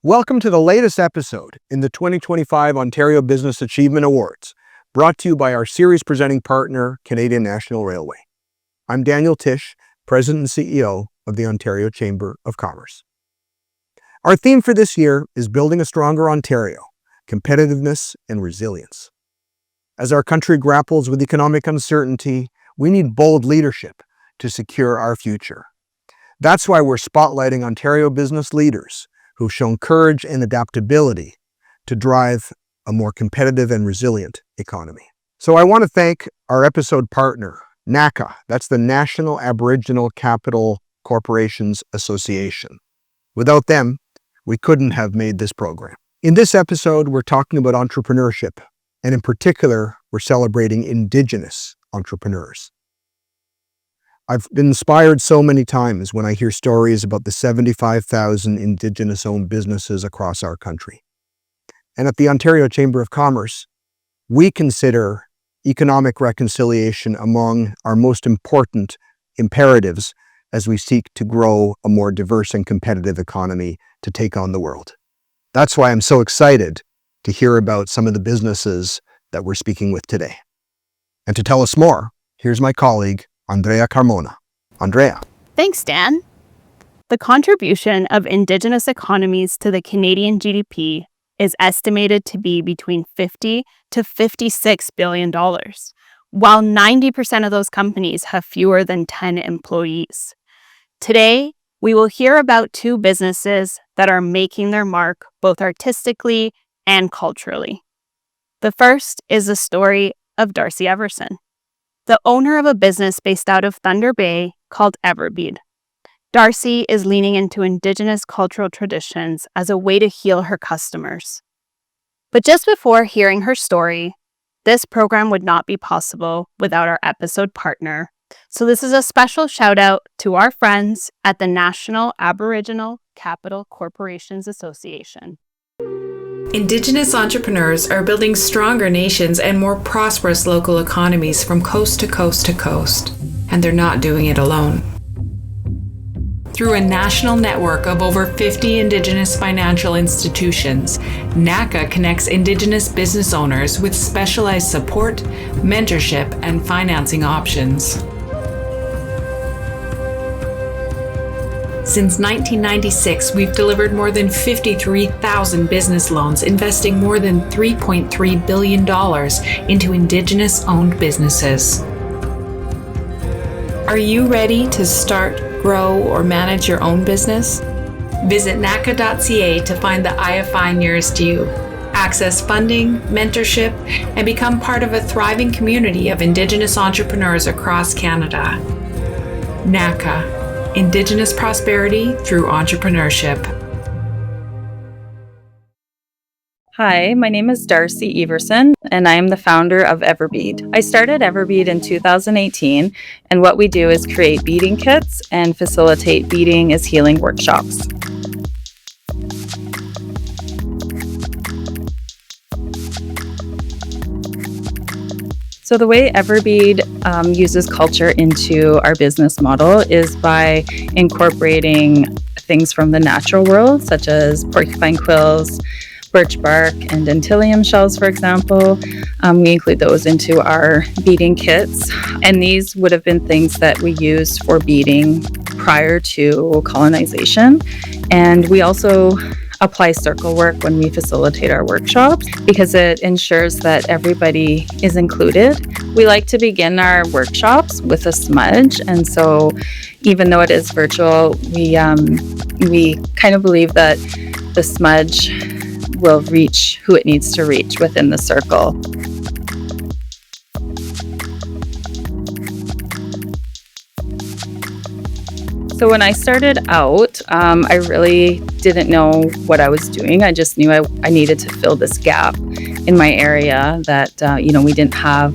Welcome to the latest episode in the 2025 Ontario Business Achievement Awards, brought to you by our series presenting partner, Canadian National Railway. I'm Daniel Tisch, President and CEO of the Ontario Chamber of Commerce. Our theme for this year is Building a Stronger Ontario, Competitiveness and Resilience. As our country grapples with economic uncertainty, we need bold leadership to secure our future. That's why we're spotlighting Ontario business leaders who've shown courage and adaptability to drive a more competitive and resilient economy. So I want to thank our episode partner, NACA. That's the National Aboriginal Capital Corporations Association. Without them, we couldn't have made this program. In this episode, we're talking about entrepreneurship, and in particular, we're celebrating Indigenous entrepreneurs. I've been inspired so many times when I hear stories about the 75,000 Indigenous-owned businesses across our country. And at the Ontario Chamber of Commerce, we consider economic reconciliation among our most important imperatives as we seek to grow a more diverse and competitive economy to take on the world. That's why I'm so excited to hear about some of the businesses that we're speaking with today. And to tell us more, here's my colleague, Andrea Carmona. Andrea. Thanks, Dan. The contribution of Indigenous economies to the Canadian GDP is estimated to be between $50 to $56 billion, while 90% of those companies have fewer than 10 employees. Today, we will hear about two businesses that are making their mark both artistically and culturally. The first is the story of Darcy Everson, the owner of a business based out of Thunder Bay called Everbead. Darcy is leaning into Indigenous cultural traditions as a way to heal her customers. But just before hearing her story, this program would not be possible without our episode partner. So this is a special shout out to our friends at the National Aboriginal Capital Corporations Association. Indigenous entrepreneurs are building stronger nations and more prosperous local economies from coast to coast to coast, and they're not doing it alone. Through a national network of over 50 Indigenous financial institutions, NACA connects Indigenous business owners with specialized support, mentorship, and financing options. Since 1996, we've delivered more than 53,000 business loans, investing more than $3.3 billion into Indigenous-owned businesses. Are you ready to start, grow, or manage your own business? Visit naca.ca to find the IFI nearest you. Access funding, mentorship, and become part of a thriving community of Indigenous entrepreneurs across Canada. NACA. Indigenous prosperity through entrepreneurship. Hi, my name is Darcy Everson, and I am the founder of Everbead. I started Everbead in 2018, and what we do is create beading kits and facilitate beading as healing workshops. So the way Everbead uses culture into our business model is by incorporating things from the natural world, such as porcupine quills, birch bark, and dentilium shells, for example. We include those into our beading kits, and these would have been things that we used for beading prior to colonization. And we also apply circle work when we facilitate our workshops because it ensures that everybody is included. We like to begin our workshops with a smudge, and so even though it is virtual, we kind of believe that the smudge will reach who it needs to reach within the circle. So when I started out, I really didn't know what I was doing. I just knew I needed to fill this gap in my area that, we didn't have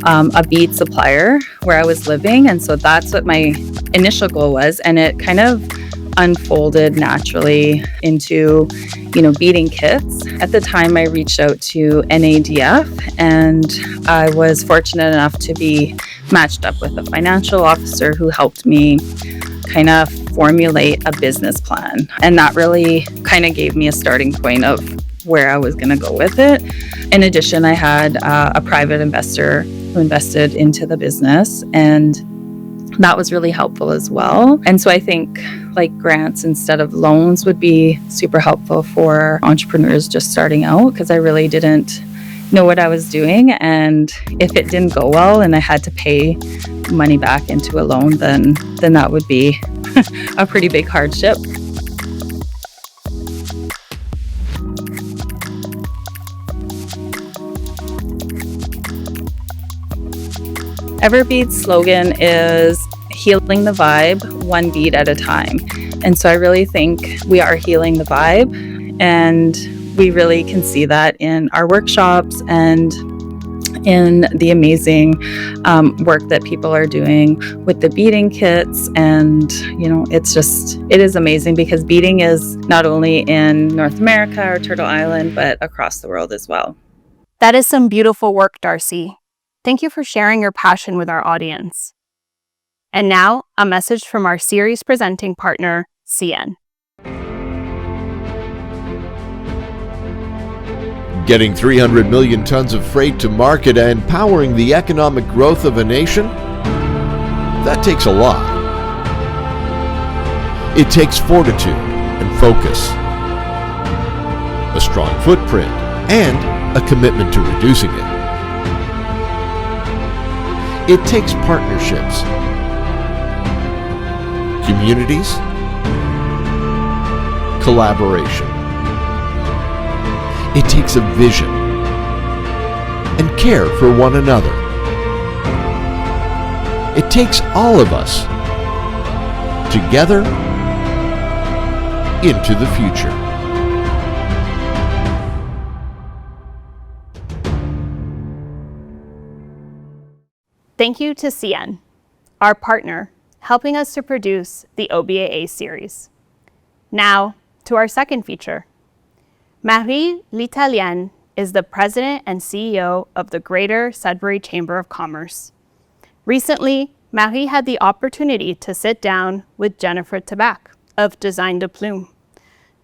a bead supplier where I was living. And so that's what my initial goal was. And it kind of unfolded naturally into, beading kits. At the time, I reached out to NADF, and I was fortunate enough to be matched up with a financial officer who helped me kind of formulate a business plan. And that really kind of gave me a starting point of where I was going to go with it. In addition, I had a private investor who invested into the business, and that was really helpful as well. And so I think like grants instead of loans would be super helpful for entrepreneurs just starting out, because I really didn't know what I was doing. And if it didn't go well and I had to pay money back into a loan, then that would be a pretty big hardship. Everbead's slogan is healing the vibe, one bead at a time. And so I really think we are healing the vibe, and we really can see that in our workshops and in the amazing work that people are doing with the beading kits. And, it is amazing because beading is not only in North America or Turtle Island, but across the world as well. That is some beautiful work, Darcy. Thank you for sharing your passion with our audience. And now, a message from our series presenting partner, CN. Getting 300 million tons of freight to market and powering the economic growth of a nation? That takes a lot. It takes fortitude and focus, a strong footprint, and a commitment to reducing it. It takes partnerships, communities, collaboration. It takes a vision and care for one another. It takes all of us together into the future. Thank you to CN, our partner, helping us to produce the OBAA series. Now, to our second feature. Marie L'Italienne is the president and CEO of the Greater Sudbury Chamber of Commerce. Recently, Marie had the opportunity to sit down with Jennifer Tabac of Design de Plume.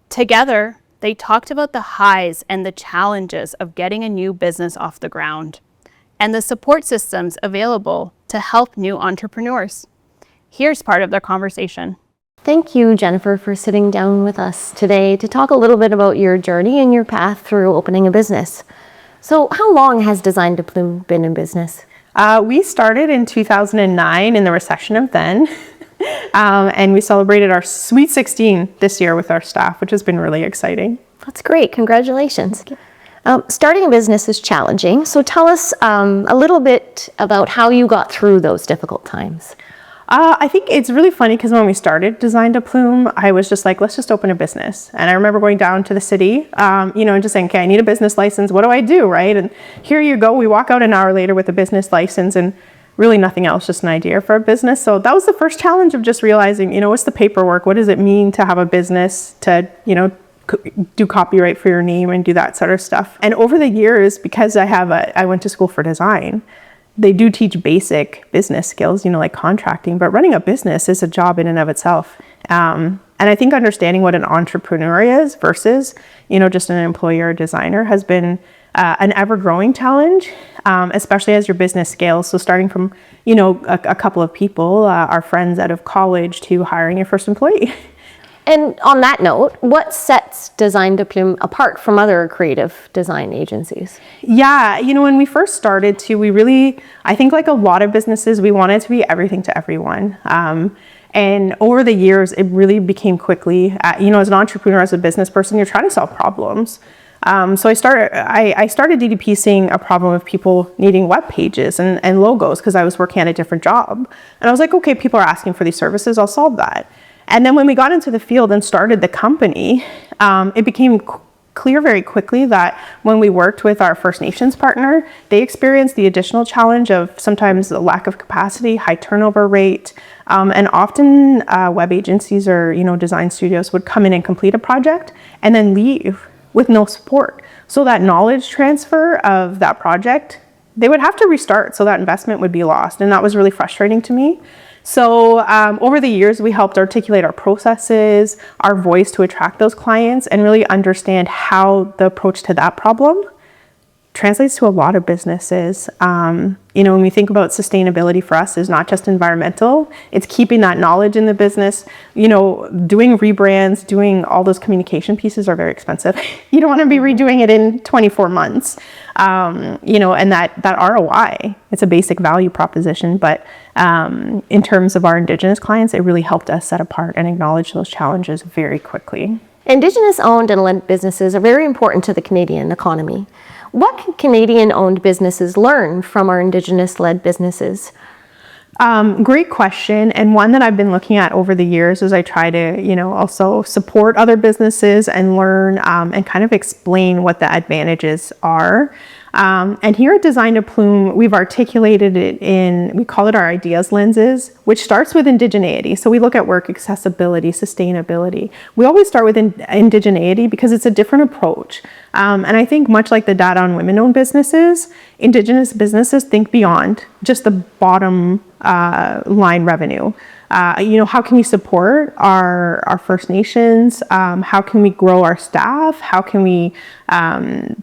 Together, they talked about the highs and the challenges of getting a new business off the ground, and the support systems available to help new entrepreneurs. Here's part of their conversation. Thank you, Jennifer, for sitting down with us today to talk a little bit about your journey and your path through opening a business. So how long has Design de Plume been in business? We started in 2009 in the recession of then, and we celebrated our Sweet 16 this year with our staff, which has been really exciting. That's great. Congratulations. Starting a business is challenging, so tell us a little bit about how you got through those difficult times. I think it's really funny because when we started Design de Plume, I was just like, let's just open a business. And I remember going down to the city, and just saying, okay, I need a business license. What do I do, right? And here you go. We walk out an hour later with a business license and really nothing else, just an idea for a business. So that was the first challenge of just realizing, what's the paperwork? What does it mean to have a business, to, do copyright for your name and do that sort of stuff. And over the years, because I went to school for design, they do teach basic business skills, like contracting, but running a business is a job in and of itself. And I think understanding what an entrepreneur is versus, just an employer or designer has been an ever-growing challenge, especially as your business scales. So starting from, a couple of people, our friends out of college, to hiring your first employee. And on that note, what sets Design de Plume apart from other creative design agencies? Yeah, when we first started I think like a lot of businesses, we wanted to be everything to everyone. And over the years, it really became quickly, as an entrepreneur, as a business person, you're trying to solve problems. So I started DDPing a problem of people needing web pages and logos because I was working at a different job. And I was like, okay, people are asking for these services, I'll solve that. And then when we got into the field and started the company, it became clear very quickly that when we worked with our First Nations partner, they experienced the additional challenge of sometimes the lack of capacity, high turnover rate, and often web agencies or design studios would come in and complete a project and then leave with no support. So that knowledge transfer of that project, they would have to restart, so that investment would be lost. And that was really frustrating to me. So over the years, we helped articulate our processes, our voice to attract those clients, and really understand how the approach to that problem translates to a lot of businesses. When we think about sustainability for us is not just environmental, it's keeping that knowledge in the business. Doing rebrands, doing all those communication pieces are very expensive. You don't want to be redoing it in 24 months. And that ROI, it's a basic value proposition, but in terms of our Indigenous clients, it really helped us set apart and acknowledge those challenges very quickly. Indigenous owned and led businesses are very important to the Canadian economy. What can Canadian-owned businesses learn from our Indigenous-led businesses? Great question, and one that I've been looking at over the years as I try to, also support other businesses and learn and kind of explain what the advantages are. And here at Design to Plume, we've articulated it we call it our ideas lenses, which starts with indigeneity. So we look at work accessibility, sustainability. We always start with indigeneity because it's a different approach. And I think much like the data on women-owned businesses, Indigenous businesses think beyond just the bottom line revenue. How can we support our First Nations? How can we grow our staff? How can we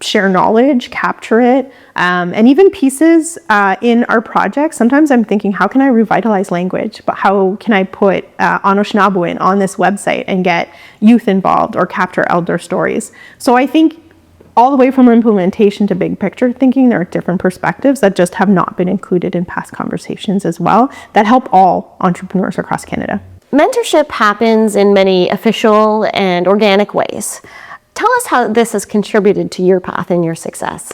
share knowledge, capture it? And even pieces in our projects, sometimes I'm thinking, how can I revitalize language? But how can I put Anishinaabe on this website and get youth involved or capture elder stories? So I think all the way from implementation to big picture thinking, there are different perspectives that just have not been included in past conversations as well that help all entrepreneurs across Canada. Mentorship happens in many official and organic ways. Tell us how this has contributed to your path and your success.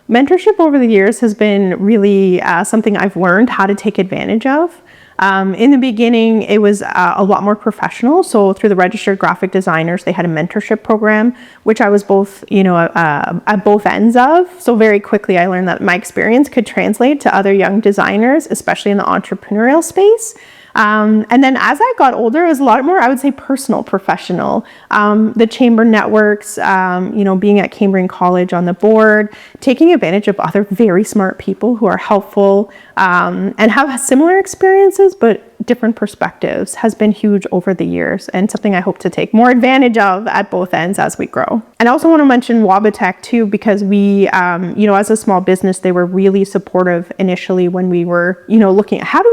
Mentorship over the years has been really something I've learned how to take advantage of. In the beginning, it was a lot more professional. So through the registered graphic designers, they had a mentorship program, which I was both, at both ends of. So very quickly, I learned that my experience could translate to other young designers, especially in the entrepreneurial space. And then as I got older, it was a lot more, I would say, personal, professional. The chamber networks, being at Cambrian College on the board, taking advantage of other very smart people who are helpful and have similar experiences, but different perspectives has been huge over the years and something I hope to take more advantage of at both ends as we grow. And I also want to mention Wabatech too, because we, as a small business, they were really supportive initially when we were, looking at how do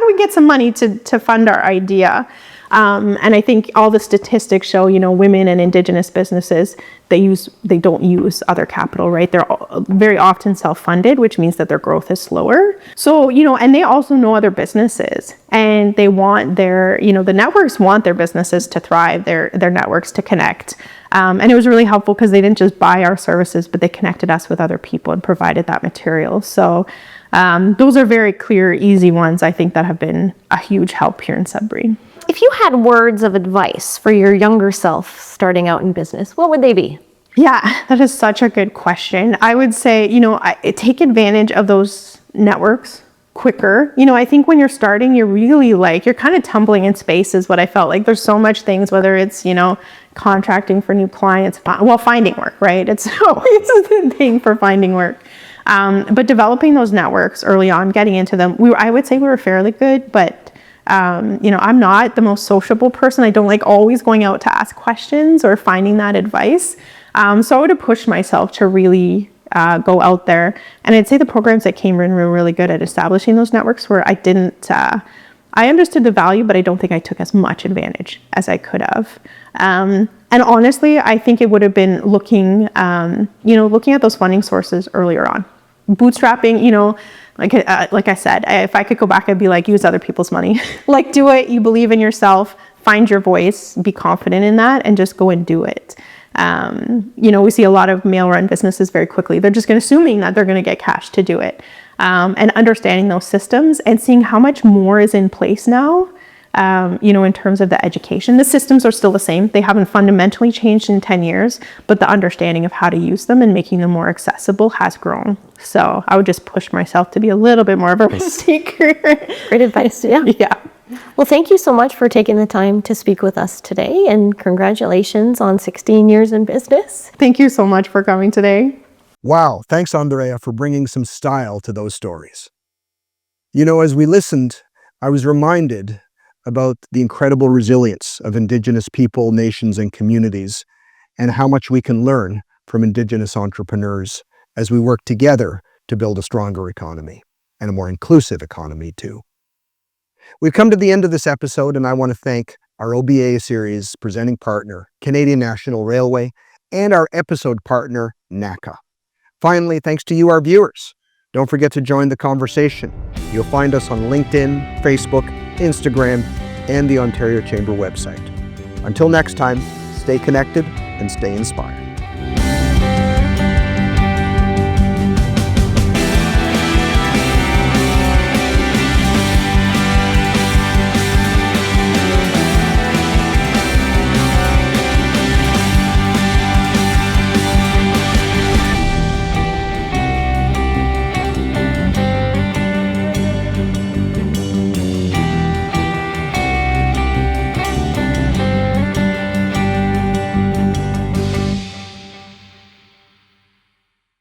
we get some money to fund our idea. And I think all the statistics show, women and Indigenous businesses, they don't use other capital, right? They're very often self-funded, which means that their growth is slower. So, and they also know other businesses and they want the networks want their businesses to thrive, their networks to connect. And it was really helpful because they didn't just buy our services, but they connected us with other people and provided that material. So those are very clear, easy ones, I think, that have been a huge help here in Sudbury. If you had words of advice for your younger self starting out in business, what would they be? Yeah, that is such a good question. I would say, take advantage of those networks quicker. I think when you're starting, you're really you're kind of tumbling in space is what I felt like. There's so much things, whether it's, contracting for new clients, finding work, right? It's always a thing for finding work. But developing those networks early on, getting into them, I would say we were fairly good, but I'm not the most sociable person. I don't like always going out to ask questions or finding that advice. So I would have pushed myself to really go out there. And I'd say the programs at Cambrian were really good at establishing those networks where I understood the value, but I don't think I took as much advantage as I could have. And honestly, I think it would have been looking at those funding sources earlier on. Bootstrapping, like I said, if I could go back, I'd be like, use other people's money. Do it, you believe in yourself, find your voice, be confident in that, and just go and do it. We see a lot of male-run businesses very quickly. They're just assuming that they're going to get cash to do it. And understanding those systems and seeing how much more is in place now, in terms of the education. The systems are still the same. They haven't fundamentally changed in 10 years, but the understanding of how to use them and making them more accessible has grown. So I would just push myself to be a little bit more of a risk taker. Great advice, yeah. Yeah. Well, thank you so much for taking the time to speak with us today, and congratulations on 16 years in business. Thank you so much for coming today. Wow, thanks Andrea for bringing some style to those stories. As we listened, I was reminded about the incredible resilience of Indigenous people, nations, and communities, and how much we can learn from Indigenous entrepreneurs as we work together to build a stronger economy, and a more inclusive economy too. We've come to the end of this episode, and I want to thank our OBA series presenting partner, Canadian National Railway, and our episode partner, NACA. Finally, thanks to you, our viewers. Don't forget to join the conversation. You'll find us on LinkedIn, Facebook, Instagram, and the Ontario Chamber website. Until next time, stay connected and stay inspired.